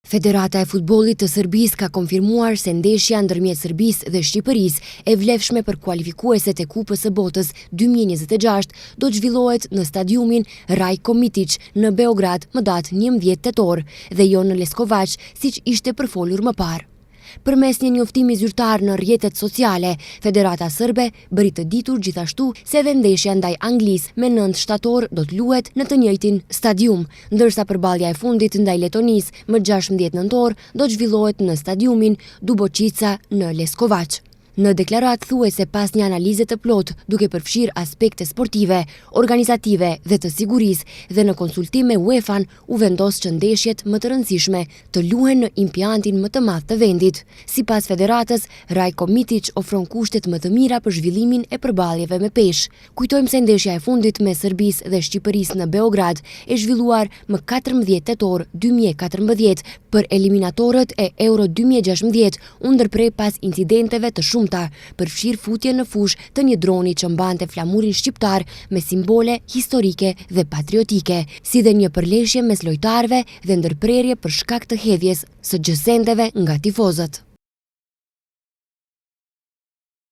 Federata e futbollit të Serbisë ka konfirmuar se ndeshja ndërmjet Serbisë dhe Shqipërisë e vlefshme për kualifikueset e Kupës së Botës 2026 do të zhvillohet në stadiumin Rajko Mitić në Beograd më datë 11 tetor dhe jo në Leskovac siç ishte përfolur më parë. Përmes një njoftimi zyrtar në rrjetet sociale, Federata Serbe bëri të ditur gjithashtu se edhe ndeshja ndaj Anglisë me 9 shtator do të luhet në të njëjtin stadium, ndërsa përballja e fundit ndaj Letonisë më 16 nëntor do të zhvillohet në stadiumin Dubočica në Leskovac. Në deklarat thuhet se pas një analize të plot, duke përfshirë aspekte sportive, organizative dhe të sigurisë dhe në konsultim me UEFA-n, u vendos që ndeshjet më të rëndësishme të luhen në impiantin më të madh të vendit. Sipas federatës, Rajko Mitić ofron kushtet më të mira për zhvillimin e përballjeve me peshë. Kujtojmë se ndeshja e fundit me Serbisë dhe Shqipërisë në Beograd e zhvilluar më 14 tetor 2014 për eliminatorët e Euro 2016, u ndërprej pas incidenteve të shumta, përfshirë futje në fushë të një droni që mbante flamurin shqiptar me simbole historike dhe patriotike, si dhe një përleshje mes lojtarëve dhe ndërprerje për shkak të hedhjes së gjësendeve nga tifozët.